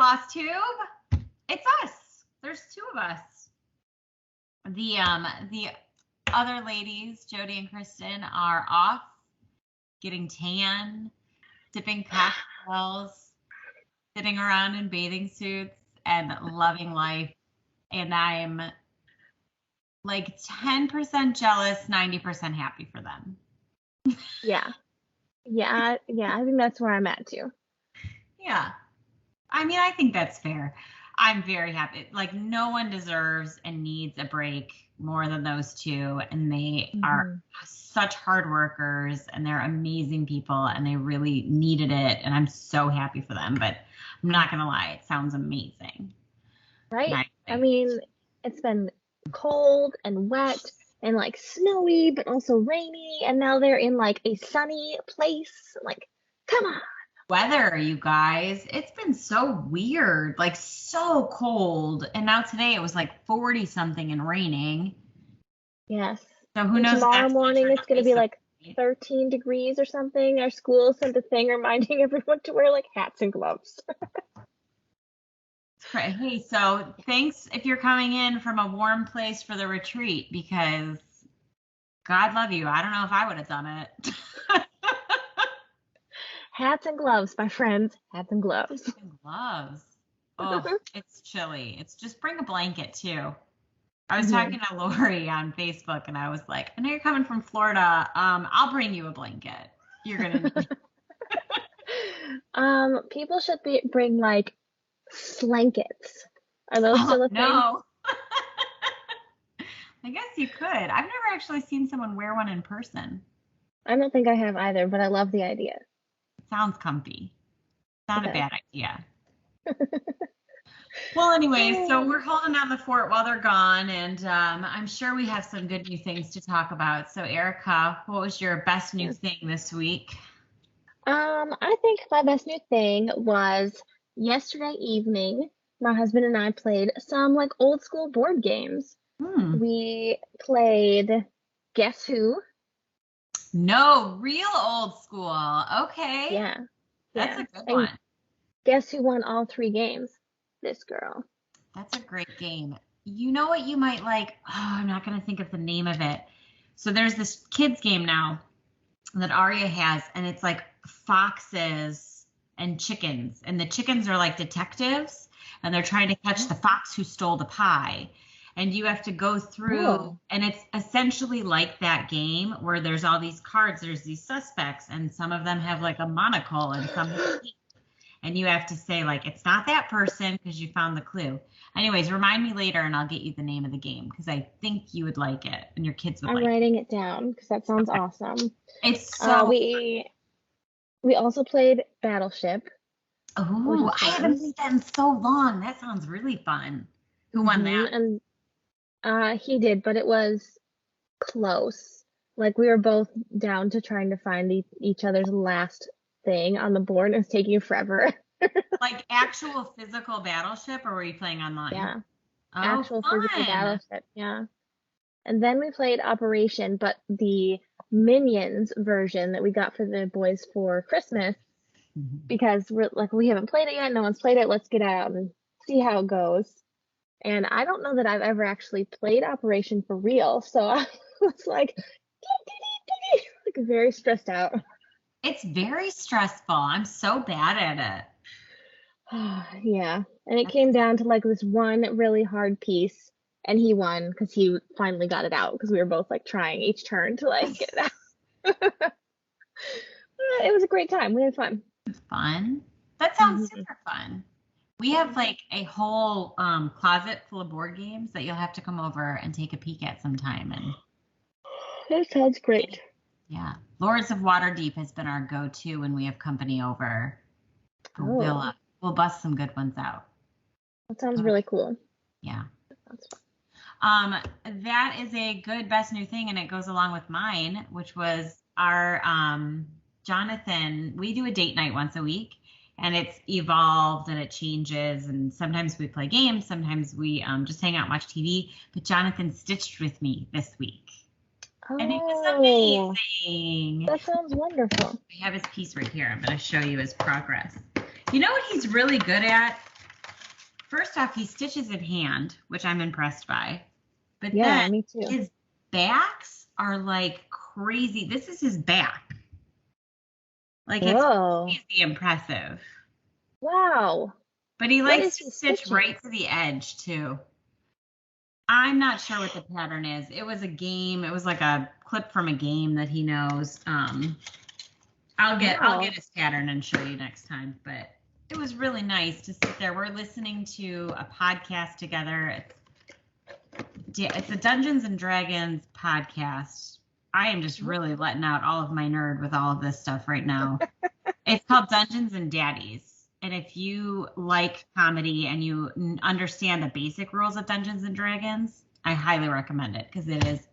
Flosstube. It's us. There's two of us. The other ladies, Jodi and Kristen, are off getting tan, sipping cocktails, sitting around in bathing suits, and loving life. And I'm like 10% jealous, 90% happy for them. Yeah. I think that's where I'm at too. Yeah. I mean, I think that's fair. I'm very happy. Like, no one deserves and needs a break more than those two. And they are such hard workers, and they're amazing people, and they really needed it. And I'm so happy for them. But I'm not going to lie, it sounds amazing. Right? I mean, it's been cold and wet and like snowy, but also rainy. And now they're in like a sunny place. Like, come on. Weather, you guys. It's been so weird, like so cold. And now today it was like 40 something and raining. Yes. So who knows? Tomorrow morning it's going to be like 13 degrees or something. Our school sent a thing reminding everyone to wear like hats and gloves. Hey, so thanks if you're coming in from a warm place for the retreat, because God love you. I don't know if I would have done it. Hats and gloves, my friends. Hats and gloves. Hats and gloves. Oh, it's chilly. It's just bring a blanket too. I was talking to Lori on Facebook, and I was like, I know you're coming from Florida. I'll bring you a blanket. You're gonna need people should bring like slankets. Are those still a thing? No. I guess you could. I've never actually seen someone wear one in person. I don't think I have either, but I love the idea. Sounds comfy. Not a bad idea. Well, anyway, so we're holding down the fort while they're gone, and I'm sure we have some good new things to talk about. So, Erika, what was your best new thing this week? I think my best new thing was yesterday evening. My husband and I played some like old school board games. We played Guess Who. No, real old school. Okay. Yeah. That's a good one. Guess who won all 3 games? This girl. That's a great game. You know what you might like? Oh, I'm not going to think of the name of it. So there's this kids game now that Aria has, and it's like foxes and chickens. And the chickens are like detectives, and they're trying to catch the fox who stole the pie. And you have to go through, and it's essentially like that game where there's all these cards, there's these suspects, and some of them have like a monocle and some have teeth. And you have to say like, it's not that person because you found the clue. Anyways, remind me later and I'll get you the name of the game because I think you would like it and your kids would like it. I'm writing it down because that sounds awesome. It's so we also played Battleship. Oh, I haven't played that in so long. That sounds really fun. Who won that? And he did, but it was close. Like we were both down to trying to find each other's last thing on the board. It was taking forever. Like actual physical Battleship, or were you playing online? Yeah. Oh, actual fun. physical Battleship, yeah. And then we played Operation, but the Minions version that we got for the boys for Christmas, because we're like, we haven't played it yet, no one's played it, let's get out and see how it goes. And I don't know that I've ever actually played Operation for real, so I was like very stressed out. It's very stressful. I'm so bad at it. Yeah. And it came down to like this one really hard piece, and he won because he finally got it out because we were both like trying each turn to like get it out. It was a great time. We had fun. Fun? That sounds super fun. We have like a whole closet full of board games that you'll have to come over and take a peek at sometime. And that sounds great. Yeah. Lords of Waterdeep has been our go-to when we have company over. We'll bust some good ones out. That sounds really cool. Yeah. That is a good best new thing, and it goes along with mine, which was our Jonathan. We do a date night once a week, and it's evolved and it changes, and sometimes we play games, sometimes we just hang out and watch TV. But Jonathan stitched with me this week. And it was amazing. That sounds wonderful. I have his piece right here. I'm going to show you his progress. You know what he's really good at? first off, he stitches in hand, which I'm impressed by. But Yeah, then me too. his backs are like crazy. This is his back. Like it's Whoa. crazy impressive. Wow. But he What likes is to he stitch stitching? right to the edge too. I'm not sure what the pattern is. It was a game. It was like a clip from a game that he knows. I'll get his pattern and show you next time. But it was really nice to sit there. We're listening to a podcast together. It's a Dungeons and Dragons podcast. I am just really letting out all of my nerd with all of this stuff right now. It's called Dungeons and Daddies. And if you like comedy and you understand the basic rules of Dungeons and Dragons, I highly recommend it because it is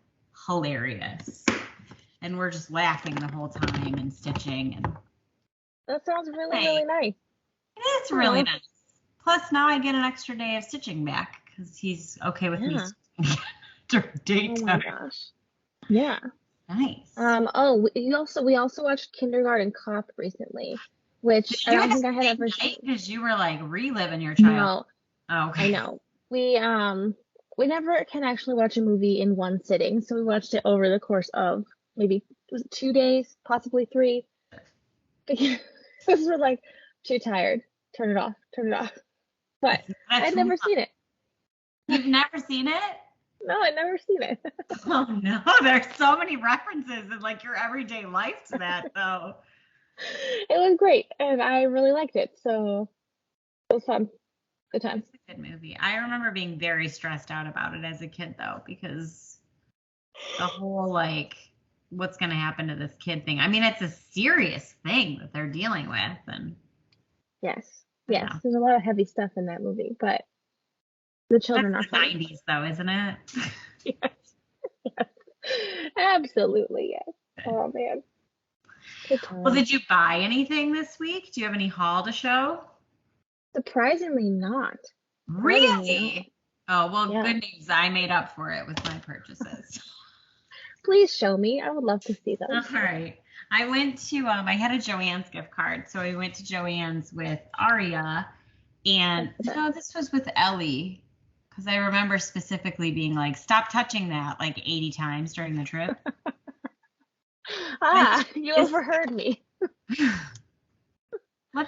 hilarious. And we're just laughing the whole time and stitching. And That sounds really nice. it is really nice. Plus, now I get an extra day of stitching back because he's okay with me stitching during daytime. Oh my gosh. Yeah. Nice. We also watched Kindergarten Cop recently, which I don't think I had ever seen. Because you were like reliving your child. No. Oh, okay. I know. We never can actually watch a movie in one sitting, so we watched it over the course of maybe 2 days, possibly 3. Because we're like too tired. Turn it off. But I'd never seen it. You've never seen it? No, I'd never seen it. Oh no, there's so many references in like your everyday life to that though. It was great, and I really liked it, so it was fun. Good time. It's a good movie. I remember being very stressed out about it as a kid though, because the whole like what's going to happen to this kid thing. I mean, it's a serious thing that they're dealing with, and yes, there's a lot of heavy stuff in that movie, but the children That's are the funny. 90s though, isn't it? Yes. Absolutely, yes. Oh man. Good time. Well, did you buy anything this week? Do you have any haul to show? Surprisingly not. Really? Oh, well, Yeah. Good news. I made up for it with my purchases. Please show me. I would love to see those. All right. I went to, I had a Joann's gift card. So I went to Joann's with Aria. And no, this was with Ellie. Because I remember specifically being like, stop touching that like 80 times during the trip. You overheard me. Look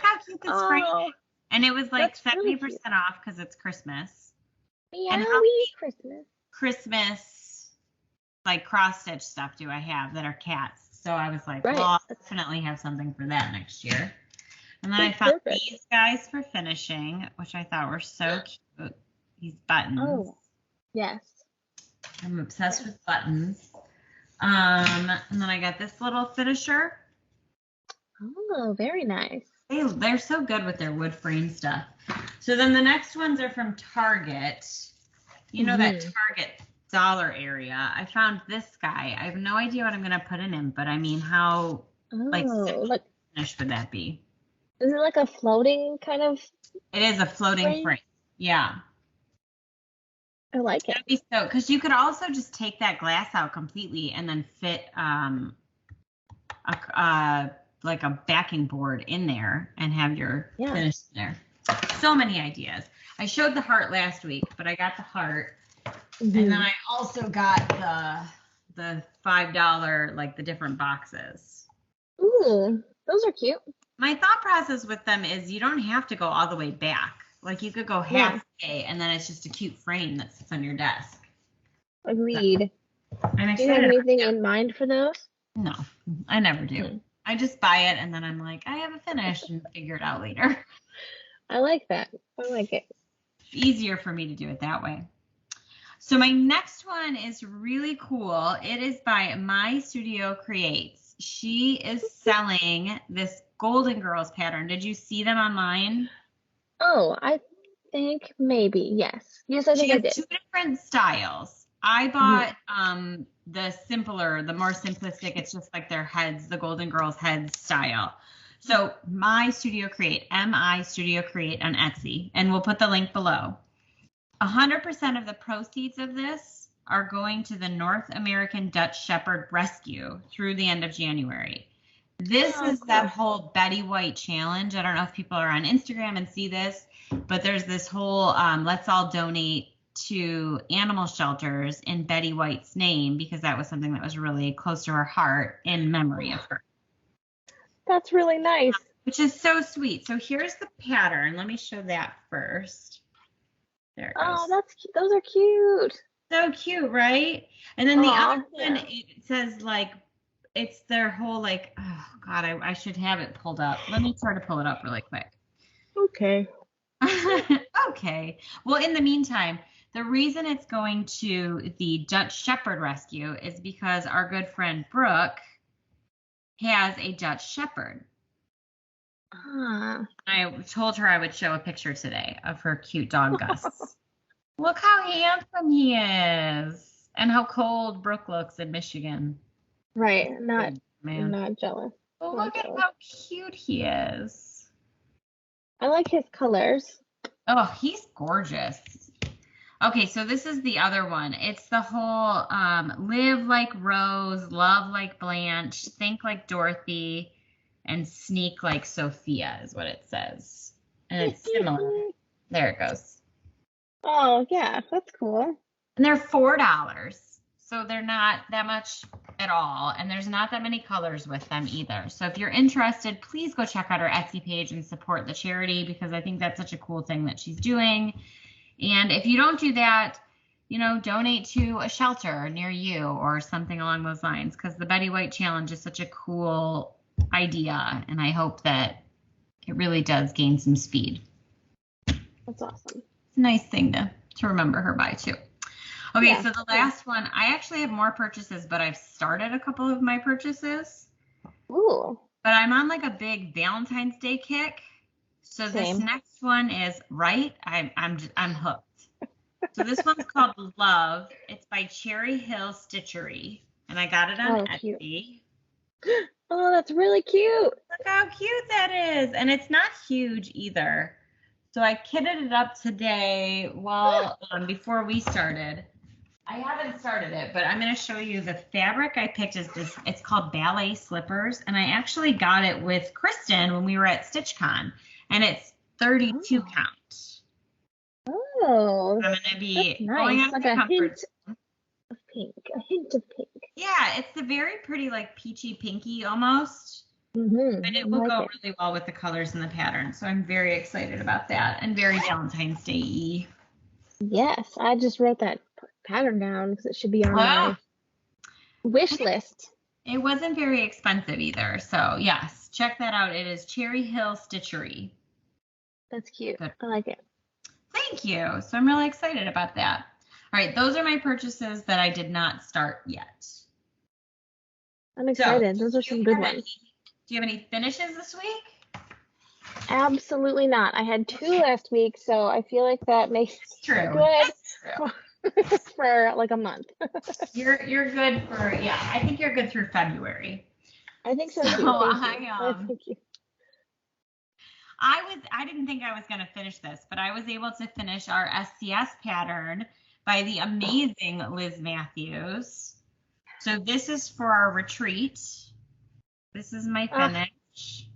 how cute this frame is. And it was like 70% really off because it's Christmas. And how many Christmas like cross stitch stuff do I have that are cats? So I was like, well, I'll definitely have something for that next year. And then I found these guys for finishing, which I thought were so cute. These buttons. Oh, yes. I'm obsessed with buttons. And then I got this little finisher. Oh, very nice. They're so good with their wood frame stuff. So then the next ones are from Target. You know that Target dollar area. I found this guy. I have no idea what I'm going to put in him, but I mean, how finished would that be? Is it like a floating kind of? It is a floating frame. Yeah. I like it. Because you could also just take that glass out completely and then fit like a backing board in there and have your finish there. So many ideas. I showed the heart last week, but I got the heart. And then I also got the $5, like the different boxes. Ooh, those are cute. My thought process with them is you don't have to go all the way back. Like you could go halfway and then it's just a cute frame that sits on your desk. Agreed. I'm excited. Do you have anything in mind for those? No, I never do. I just buy it and then I'm like, I have a finish and figure it out later. I like that. I like it. It's easier for me to do it that way. So my next one is really cool. It is by My Studio Creates. She is selling this Golden Girls pattern. Did you see them online? Oh, I think maybe, yes. Yes, I think I did. She has 2 different styles. I bought the simpler, the more simplistic. It's just like their heads, the Golden Girls heads style. So My Studio Create, MI Studio Create on Etsy, and we'll put the link below. 100% of the proceeds of this are going to the North American Dutch Shepherd Rescue through the end of January. This is that whole Betty White challenge. I don't know if people are on Instagram and see this. but there's this whole let's all donate to animal shelters in Betty White's name, because that was something that was really close to her heart in memory of her. That's really nice. Which is so sweet. So here's the pattern. Let me show that first. There it goes. Oh, those are cute. So cute, right? And then the other yeah. one, it says like, it's their whole like, oh God, I should have it pulled up. Let me try to pull it up really quick. Okay. Okay. Well, in the meantime, the reason it's going to the Dutch Shepherd Rescue is because our good friend Brooke has a Dutch Shepherd. I told her I would show a picture today of her cute dog Gus. Look how handsome he is, and how cold Brooke looks in Michigan. Right. Not jealous. Oh, look at how cute he is. I like his colors. Oh, he's gorgeous. Okay, so this is the other one. It's the whole live like Rose, love like Blanche, think like Dorothy, and sneak like Sophia is what it says. And it's similar. There it goes. Oh, yeah, that's cool. And they're $4. So they're not that much at all. And there's not that many colors with them either. So if you're interested, please go check out our Etsy page and support the charity, because I think that's such a cool thing that she's doing. And if you don't do that, you know, donate to a shelter near you or something along those lines, because the Betty White Challenge is such a cool idea. And I hope that it really does gain some speed. That's awesome. It's a nice thing to remember her by, too. Okay, Yeah, so the last one, I actually have more purchases, but I've started a couple of my purchases. Ooh. But I'm on like a big Valentine's Day kick. So Same. this next one is I'm hooked. So this one's called Love. It's by Cherry Hill Stitchery, and I got it on Etsy. Oh, that's really cute. Look how cute that is, and it's not huge either. So I kitted it up today while before we started. I haven't started it, but I'm going to show you the fabric I picked is this. It's called Ballet Slippers, and I actually got it with Kristen when we were at StitchCon, and it's 32 count. Oh, I'm going to be nice. going out like the a comfort hint of pink. A hint of pink. Yeah, it's a very pretty, like peachy pinky almost. Mm-hmm. And it will go really well with the colors and the pattern. So I'm very excited about that, and very Valentine's Day-y. Yes, I just wrote that pattern down because it should be on my wish list. It wasn't very expensive either. So yes, check that out. It is Cherry Hill Stitchery. That's cute. Good. I like it. Thank you. So I'm really excited about that. All right, those are my purchases that I did not start yet. I'm excited. Those are some good ones. Do you have any finishes this week? Absolutely not. I had 2 last week, so I feel like that makes True. good for like a month. You're good for, yeah, I think you're good through February. I think so too. Thank you. I didn't think I was going to finish this, but I was able to finish our SCS pattern by the amazing Liz Matthews. So this is for our retreat. This is my finish.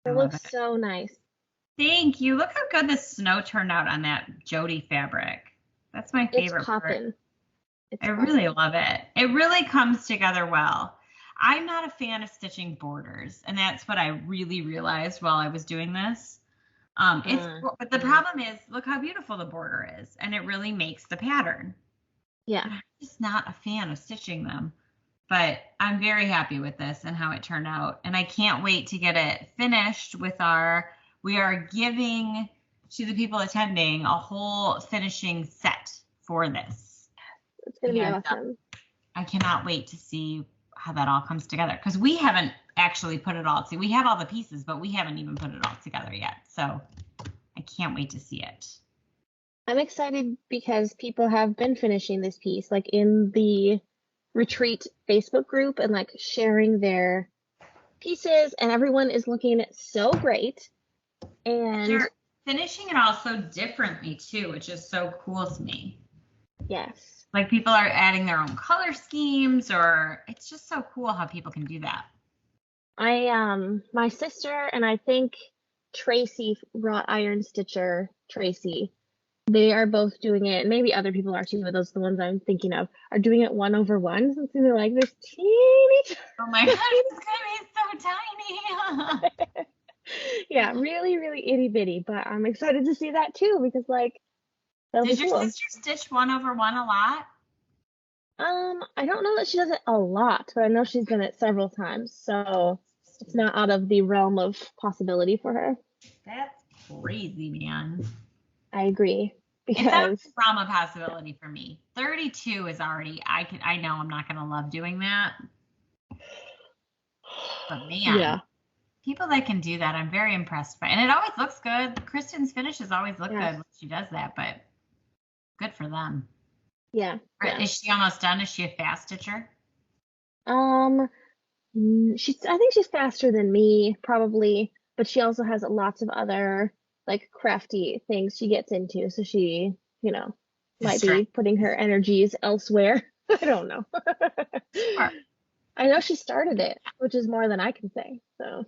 It looks so nice. Thank you. Look how good the snow turned out on that Jodi fabric. That's my favorite It's poppin'. I really love it. It really comes together well. I'm not a fan of stitching borders, and that's what I really realized while I was doing this. But the problem is, look how beautiful the border is, and it really makes the pattern. Yeah. I'm just not a fan of stitching them, but I'm very happy with this and how it turned out, and I can't wait to get it finished with we are giving to the people attending a whole finishing set for this. It's going to be awesome. I cannot wait to see how that all comes together, because we haven't actually put it all together. We have all the pieces, but we haven't even put it all together yet. So I can't wait to see it. I'm excited because people have been finishing this piece, like in the retreat Facebook group, and like sharing their pieces, and everyone is looking so great. And they're finishing it all so differently too, which is so cool to me. Yes. Like people are adding their own color schemes, or it's just so cool how people can do that. My sister and I think Tracy, wrought iron stitcher, Tracy. They are both doing it, and maybe other people are too, but those are the ones I'm thinking of, are doing it 1/1. So they're like this teeny. Oh my God, it's gonna be so tiny. Yeah, really, really itty bitty, but I'm excited to see that too because like that'll Does be your cool. sister stitch 1/1 a lot? I don't know that she does it a lot, but I know she's done it several times, so it's not out of the realm of possibility for her. That's crazy, man. I agree. It's out of Because the realm of possibility for me. 32 is already, I know I'm not gonna love doing that. But man, yeah, people that can do that, I'm very impressed by. And it always looks good. Kristen's finishes always look yeah, good when she does that, but good for them. yeah, yeah. Is she almost done? Is she a fast stitcher? I think she's faster than me, probably, but she also has lots of other like crafty things she gets into, so she, might be putting her energies elsewhere. I don't know. Sure. I know she started it, which is more than I can say. So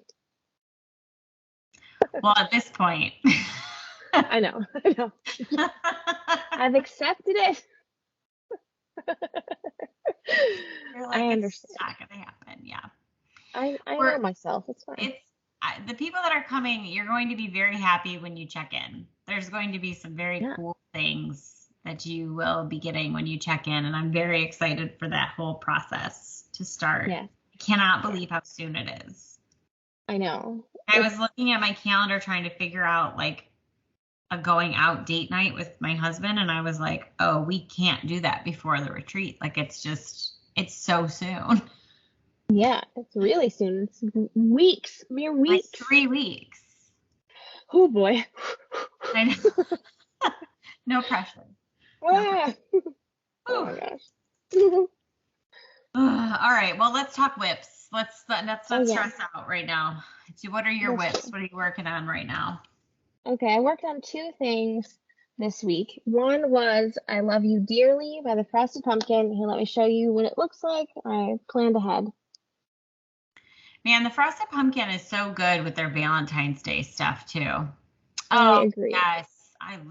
Well, at this point. I know. I've accepted it. You're like, I it's understand. not gonna happen. Yeah. I know myself. It's fine. The people that are coming, you're going to be very happy when you check in. There's going to be some very cool things that you will be getting when you check in, and I'm very excited for that whole process to start. Yeah. I cannot believe how soon it is. I know. I was looking at my calendar trying to figure out like a going out date night with my husband, and I was like, oh, we can't do that before the retreat. Like it's so soon. Yeah, it's really soon. It's weeks, mere weeks. Like 3 weeks. Oh boy. I know. No pressure. Ah. Oh my gosh. All right. Well, let's talk whips. Let's not stress out right now. So what are your whips? What are you working on right now? Okay, I worked on 2 things this week. One was I Love You Dearly by the Frosted Pumpkin. Here, let me show you what it looks like. I planned ahead. Man, the Frosted Pumpkin is so good with their Valentine's Day stuff too. I agree. Yes.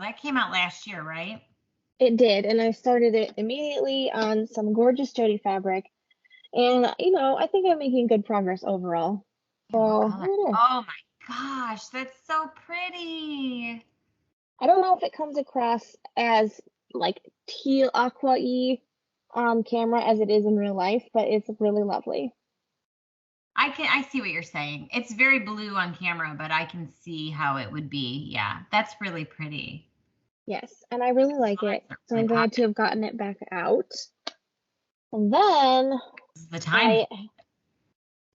That came out last year, right? It did, and I started it immediately on some gorgeous Jodi fabric. And, I think I'm making good progress overall. So, oh my gosh, that's so pretty. I don't know if it comes across as like teal aqua-y on camera as it is in real life, but it's really lovely. I see what you're saying. It's very blue on camera, but I can see how it would be. Yeah, that's really pretty. Yes, and I really like it. So I'm glad to have gotten it back out. And then this is the time.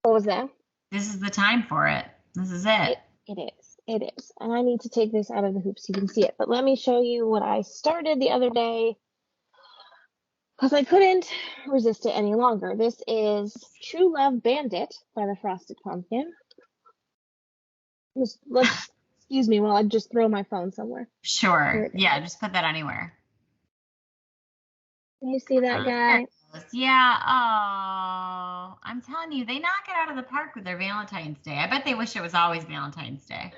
What was that? This is the time for it. This is it. It is. And I need to take this out of the hoop so you can see it. But let me show you what I started the other day because I couldn't resist it any longer. This is True Love Bandit by the Frosted Pumpkin. Excuse me while I just throw my phone somewhere. Sure. Yeah, just put that anywhere. Can you see that guy? Yeah. Oh, I'm telling you, they knock it out of the park with their Valentine's Day. I bet they wish it was always Valentine's Day.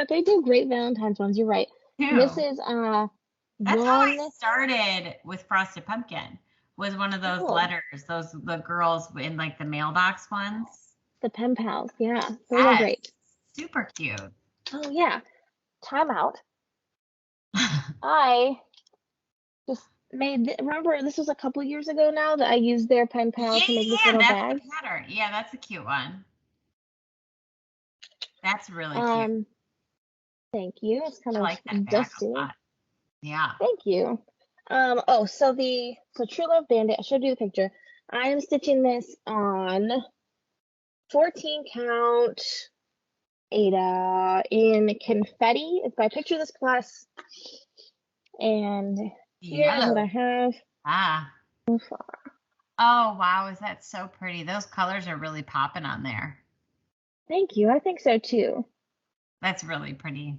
They do great Valentine's ones. You're right. Too. This is That's how I started with Frosted Pumpkin. Was one of those letters, the girls in like the mailbox ones. The pen pals, yeah, those are great. Super cute. Oh yeah. Time out. I just remember this was a couple years ago now that I used their pen pal to make this little bag. The pattern. Yeah, that's a cute one. That's really cute. Thank you. It's kind of dusty. Yeah. Thank you. So True Love Bandit, I showed you the picture. I am stitching this on 14 count Ada in confetti. It's by Picture This Plus. And here's what I have. So far. Oh wow, is that so pretty? Those colors are really popping on there. Thank you. I think so too. That's really pretty.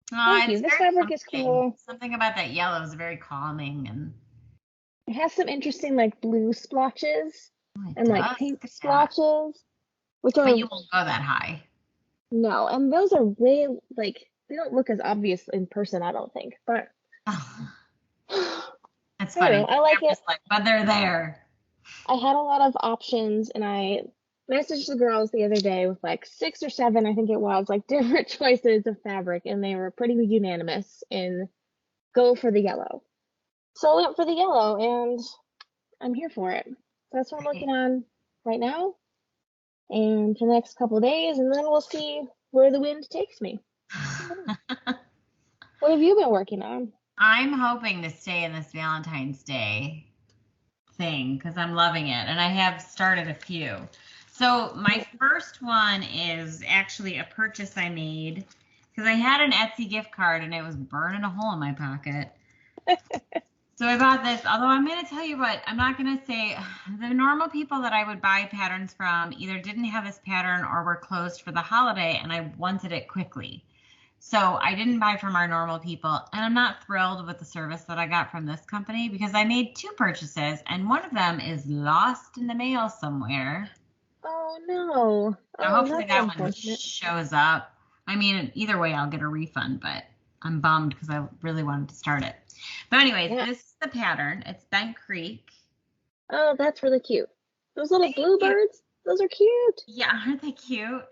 Thank you. This fabric is cool. Something about that yellow is very calming, and it has some interesting like blue splotches and like pink splotches. But you won't go that high. No, and those are way, like, they don't look as obvious in person, I don't think. But That's I don't funny. know. I like I'm it. just like, but they're there. I had a lot of options, and I messaged the girls the other day with like 6 or 7, I think it was, like different choices of fabric, and they were pretty unanimous in go for the yellow. So I went for the yellow, and I'm here for it. So that's what I'm working on right now, and for the next couple of days, and then we'll see where the wind takes me. What have you been working on? I'm hoping to stay in this Valentine's Day thing because I'm loving it, and I have started a few. So my first one is actually a purchase I made because I had an Etsy gift card and it was burning a hole in my pocket. So I bought this, although I'm going to tell you what, I'm not going to say the normal people that I would buy patterns from either didn't have this pattern or were closed for the holiday, and I wanted it quickly. So I didn't buy from our normal people, and I'm not thrilled with the service that I got from this company because I made 2 purchases, and one of them is lost in the mail somewhere. Oh no. So Oh, hopefully that's that one unfortunate. shows up. I mean, either way, I'll get a refund, but I'm bummed because I really wanted to start it. But anyways, Yeah. this is the pattern. It's Bent Creek. Oh, that's really cute. Those little Thank you. bluebirds, those are cute. Yeah, aren't they cute?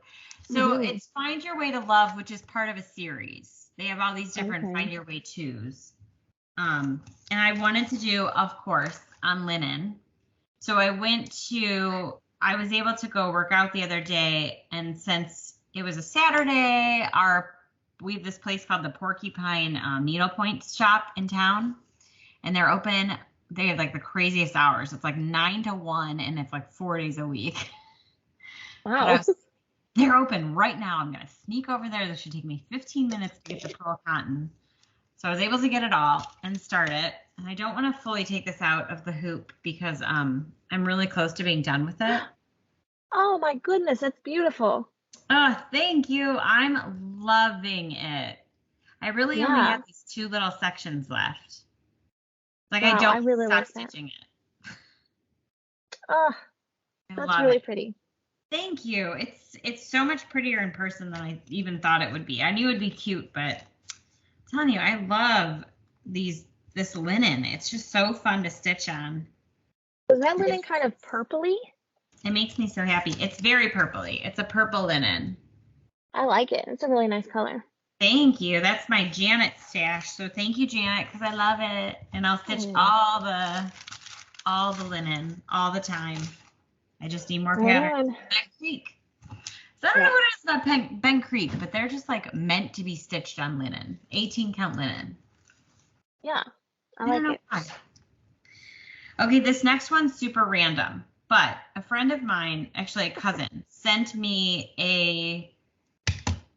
So Mm-hmm. it's Find Your Way to Love, which is part of a series. They have all these different Okay. Find Your Way twos. And I wanted to do, of course, on linen. So I was able to go work out the other day, and since it was a Saturday, we have this place called the Porcupine Needlepoint shop in town, and they're open. They have like the craziest hours. It's like 9 to 1, and it's like 4 days a week. Wow. They're open right now. I'm gonna sneak over there. This should take me 15 minutes to get the pearl cotton. So I was able to get it all and start it. And I don't want to fully take this out of the hoop because I'm really close to being done with it. Oh my goodness, that's beautiful. Oh, thank you. I'm loving it. I really only Yeah. have these 2 little sections left. Like I Wow, I don't really stop like that. stitching it. Oh, I that's love it. really pretty. Thank you. It's so much prettier in person than I even thought it would be. I knew it'd be cute, but I'm telling you, I love this linen. It's just so fun to stitch on. Was that linen kind of purpley? It makes me so happy. It's very purpley. It's a purple linen. I like it. It's a really nice color. Thank you. That's my Janet stash. So thank you, Janet, because I love it. And I'll stitch all the linen all the time. I just need more patterns. Bent Creek. So I don't know what it is about Bent Creek, but they're just like meant to be stitched on linen. 18 count linen. Yeah, I don't know like it. why. Okay, this next one's super random, but a friend of mine, actually a cousin, sent me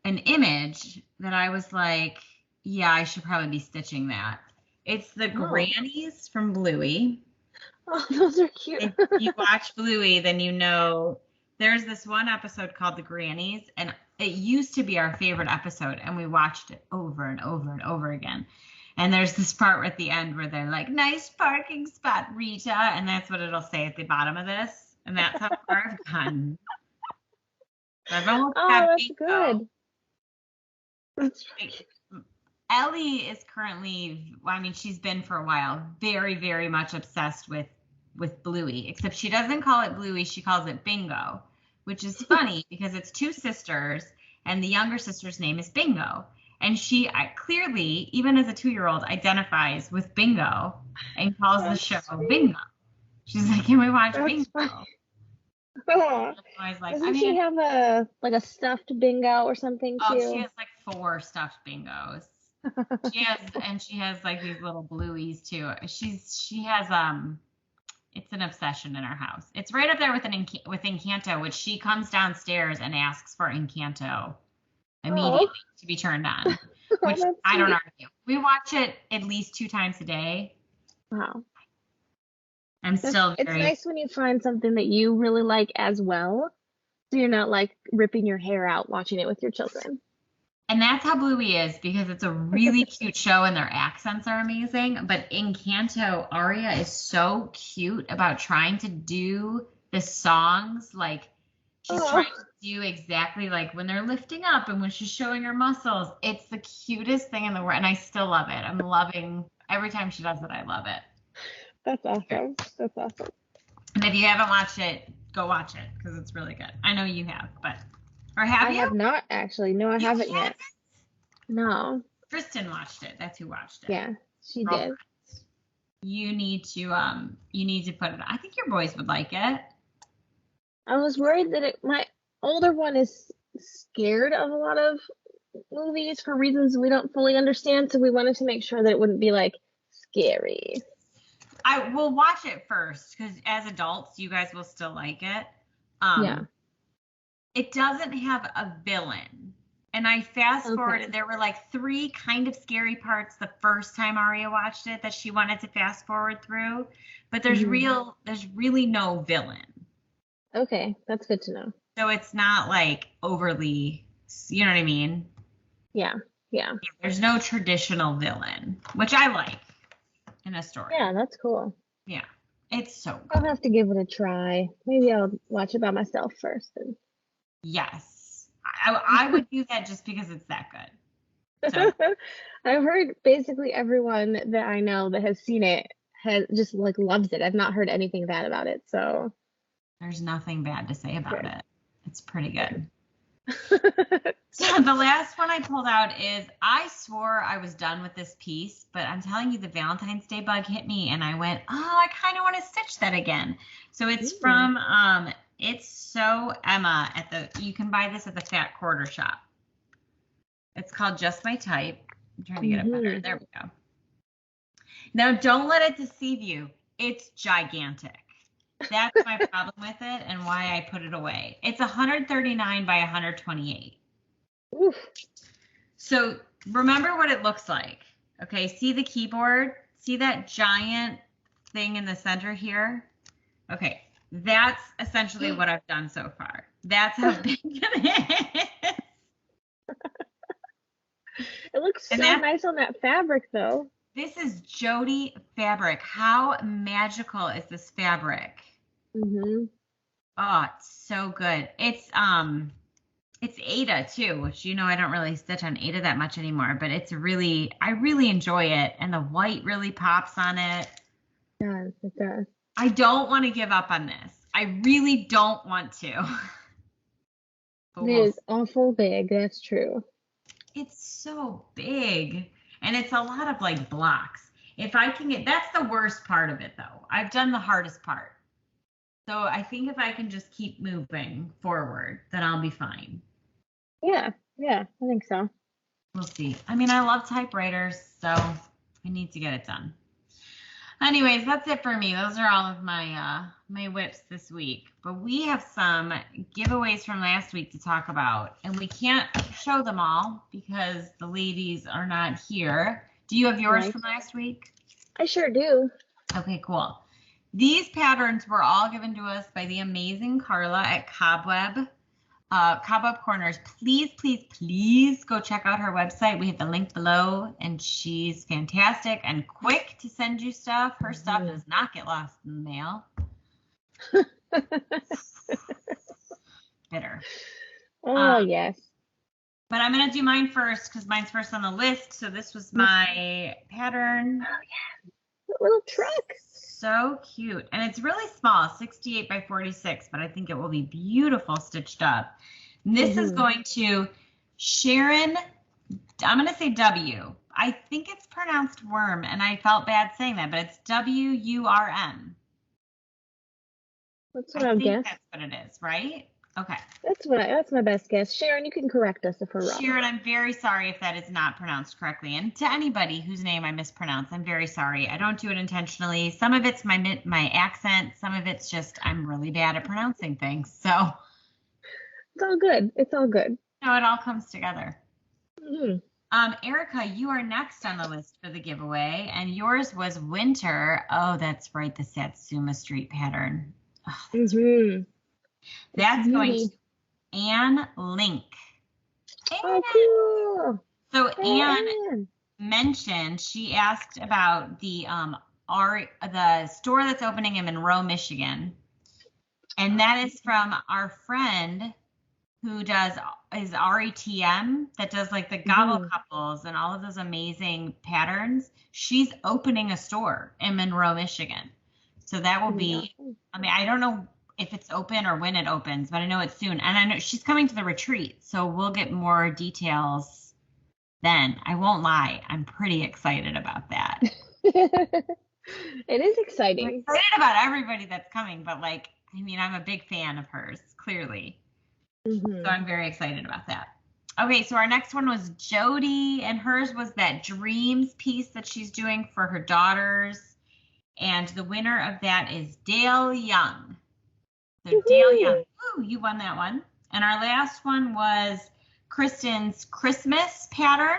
an image that I was like, yeah, I should probably be stitching that. It's the grannies from Bluey. Oh, those are cute. If you watch Bluey, then you know there's this one episode called The Grannies, and it used to be our favorite episode, and we watched it over and over and over again. And there's this part at the end where they're like, nice parking spot, Rita. And that's what it'll say at the bottom of this. And that's how far I've gotten. I've almost got that's bingo. good. That's Like, Ellie is currently, well, I mean, she's been for a while, very, very much obsessed with Bluey, except she doesn't call it Bluey, she calls it Bingo, which is funny because it's 2 sisters, and the younger sister's name is Bingo. And she clearly, even as a 2-year-old, identifies with Bingo and calls the show Bingo. She's like, can we watch Bingo? Oh. I was like, Doesn't she have a stuffed bingo or something too? Oh, she has like 4 stuffed bingos. She has like these little blueies too. She has it's an obsession in our house. It's right up there with with Encanto, which she comes downstairs and asks for Encanto immediately to be turned on, which I don't argue. We watch it at least 2 times a day. Wow. It's nice when you find something that you really like as well, so you're not like ripping your hair out watching it with your children. And that's how Bluey is, because it's a really cute show and their accents are amazing. But Encanto, Aria is so cute about trying to do the songs. Like, She's trying to do exactly like when they're lifting up and when she's showing her muscles. It's the cutest thing in the world, and I still love it. I'm loving every time she does it. I love it. That's awesome. That's awesome. And if you haven't watched it, go watch it because it's really good. I know you have, but or have you? I have not actually. No, I haven't yet. No. Kristen watched it. That's who watched it. Yeah, she did. You need to put it. I think your boys would like it. I was worried that my older one is scared of a lot of movies for reasons we don't fully understand, so we wanted to make sure that it wouldn't be like scary. I will watch it first because as adults, you guys will still like it. Yeah. It doesn't have a villain. And I fast forwarded. There were like 3 kind of scary parts the first time Aria watched it that she wanted to fast forward through. But there's really no villain. Okay, that's good to know. So it's not like overly, you know what I mean? Yeah. There's no traditional villain, which I like in a story. Yeah, that's cool. Yeah, it's so good. I'll have to give it a try. Maybe I'll watch it by myself first. Yes, I would do that just because it's that good. So. I've heard basically everyone that I know that has seen it has just like loves it. I've not heard anything bad about it, so there's nothing bad to say about it. It's pretty good. So the last one I pulled out is I swore I was done with this piece, but I'm telling you the Valentine's Day bug hit me and I went, oh, I kind of want to stitch that again. So it's from It's So Emma you can buy this at the Fat Quarter Shop. It's called Just My Type. I'm trying to get it better. There we go. Now don't let it deceive you. It's gigantic. That's my problem with it and why I put it away. It's 139 by 128. Oof. So remember what it looks like. Okay, see the keyboard? See that giant thing in the center here? Okay, that's essentially what I've done so far. That's how big it is. It looks so nice on that fabric though. This is Jodi fabric. How magical is this fabric? Oh, it's so good. It's Ada too, which I don't really stitch on Ada that much anymore, but I really enjoy it, and the white really pops on it. It does. I don't want to give up on this. I really don't want to. It is awful big, that's true. It's so big, and it's a lot of like blocks. If I can that's the worst part of it though. I've done the hardest part. So I think if I can just keep moving forward, then I'll be fine. Yeah, I think so. We'll see. I mean, I love typewriters, so I need to get it done. Anyways, that's it for me. Those are all of my my whips this week. But we have some giveaways from last week to talk about, and we can't show them all because the ladies are not here. Do you have yours from last week? I sure do. Okay, cool. These patterns were all given to us by the amazing Carla at Cobweb Corners. Please go check out her website. We have the link below, and she's fantastic and quick to send you stuff. Her stuff does not get lost in the mail. Bitter. Oh, yes. But I'm going to do mine first because mine's first on the list. So this was my pattern. Oh, yeah. A little truck. So cute. And it's really small, 68 by 46, but I think it will be beautiful stitched up. And this is going to Sharon, I'm going to say W. I think it's pronounced worm, and I felt bad saying that, but it's WURM. That's what I guess. That's what it is, right? Okay. That's my best guess. Sharon, you can correct us if we're wrong. Sharon, I'm very sorry if that is not pronounced correctly. And to anybody whose name I mispronounce, I'm very sorry. I don't do it intentionally. Some of it's my accent. Some of it's just I'm really bad at pronouncing things. So it's all good. It's all good. No, it all comes together. Erika, you are next on the list for the giveaway, and yours was winter. Oh, that's right, the Satsuma Street pattern. Oh, that's going to Anne Link. Oh, cool. So Anne mentioned, she asked about the store that's opening in Monroe, Michigan. And that is from our friend who is RETM, that does like the gobble couples and all of those amazing patterns. She's opening a store in Monroe, Michigan. So that will be, I mean, I don't know if it's open or when it opens, but I know it's soon. And I know she's coming to the retreat, so we'll get more details then. I won't lie. I'm pretty excited about that. It is exciting. I'm excited about everybody that's coming, but like, I mean, I'm a big fan of hers, clearly. So I'm very excited about that. Okay, so our next one was Jodi, and hers was that dreams piece that she's doing for her daughters. And the winner of that is Dale Young. So Dale Young, you won that one. And our last one was Kristen's Christmas pattern.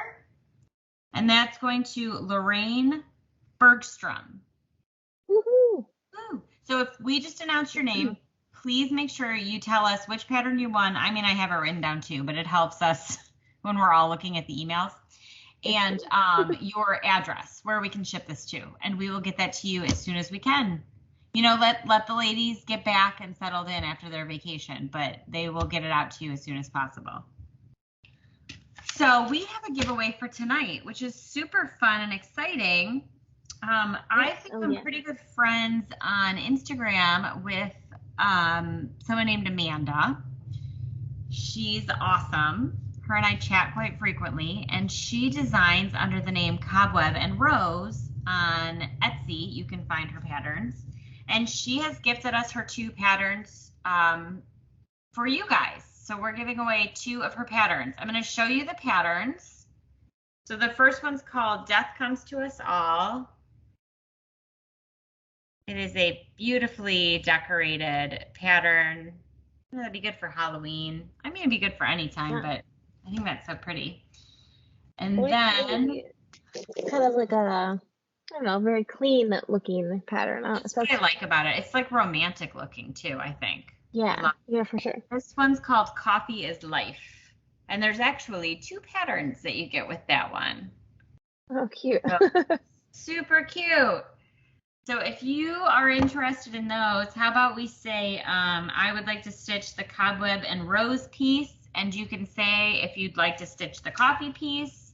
And that's going to Lorraine Bergstrom. Woohoo! So if we just announce your name, please make sure you tell us which pattern you won. I mean, I have it written down too, but it helps us when we're all looking at the emails. And your address where we can ship this to. And we will get that to you as soon as we can. You know, let the ladies get back and settled in after their vacation, but they will get it out to you as soon as possible. So we have a giveaway for tonight, which is super fun and exciting. I think I'm pretty good friends on Instagram with someone named Amanda. She's awesome. Her and I chat quite frequently, and she designs under the name Cobweb and Rose on Etsy. You can find her patterns, and she has gifted us her 2 patterns for you guys. So we're giving away 2 of her patterns. I'm going to show you the patterns. So the first one's called Death Comes to Us All. It is a beautifully decorated pattern. That'd be good for Halloween. I mean, it'd be good for any time, but I think that's so pretty. And then kind of like a, I don't know, very clean looking pattern. That's what I like about it. It's like romantic looking too, I think. Yeah, yeah, for sure. This one's called Coffee is Life. And there's actually 2 patterns that you get with that one. Oh, cute. So, super cute. So if you are interested in those, how about we say, I would like to stitch the Cobweb and Rose piece, and you can say if you'd like to stitch the coffee piece,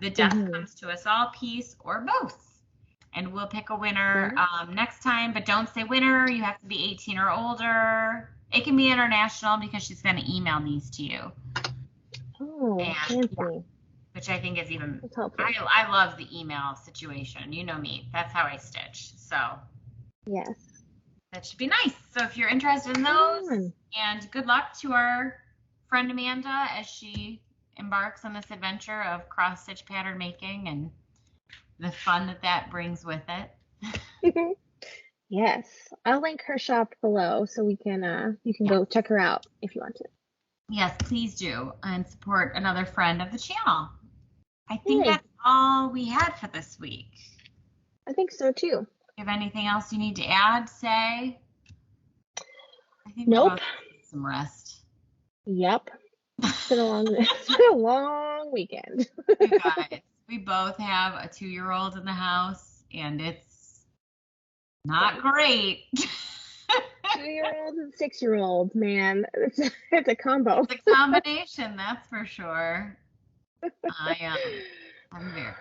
the Death Comes to Us All piece, or both. And we'll pick a winner next time, but don't say winner. You have to be 18 or older. It can be international because she's going to email these to you. Oh, fancy. Which I think is even, I love the email situation. You know me. That's how I stitch. So yes, that should be nice. So if you're interested in those, and good luck to our friend Amanda as she embarks on this adventure of cross stitch pattern making and the fun that brings with it. Yes, I'll link her shop below so we can you can go check her out if you want to. Yes, please do, and support another friend of the channel. I think that's all we had for this week. I think so too. You have anything else you need to add, say? I think nope. Some rest. Yep. It's been a long weekend. You guys, we both have a 2-year-old in the house, and it's not great. 2-year-old and 6-year-old, man. It's a combo. It's a combination, that's for sure. I'm very upset.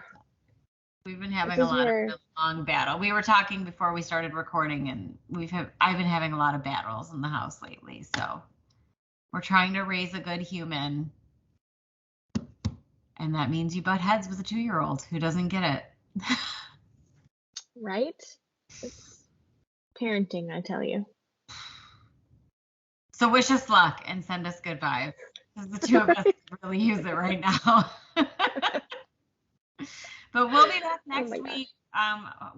We've been having a really long battle. We were talking before we started recording, and I've been having a lot of battles in the house lately. So we're trying to raise a good human, and that means you butt heads with a 2-year-old who doesn't get it. Right? It's parenting, I tell you. So wish us luck and send us good vibes, because the 2 of us really use it right now. But we'll be back next week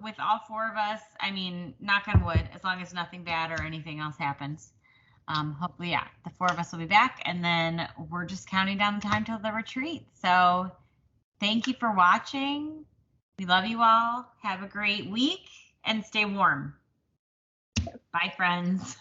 with all 4 of us. I mean, knock on wood, as long as nothing bad or anything else happens. Hopefully, the 4 of us will be back, and then we're just counting down the time till the retreat. So thank you for watching. We love you all. Have a great week, and stay warm. Bye, friends.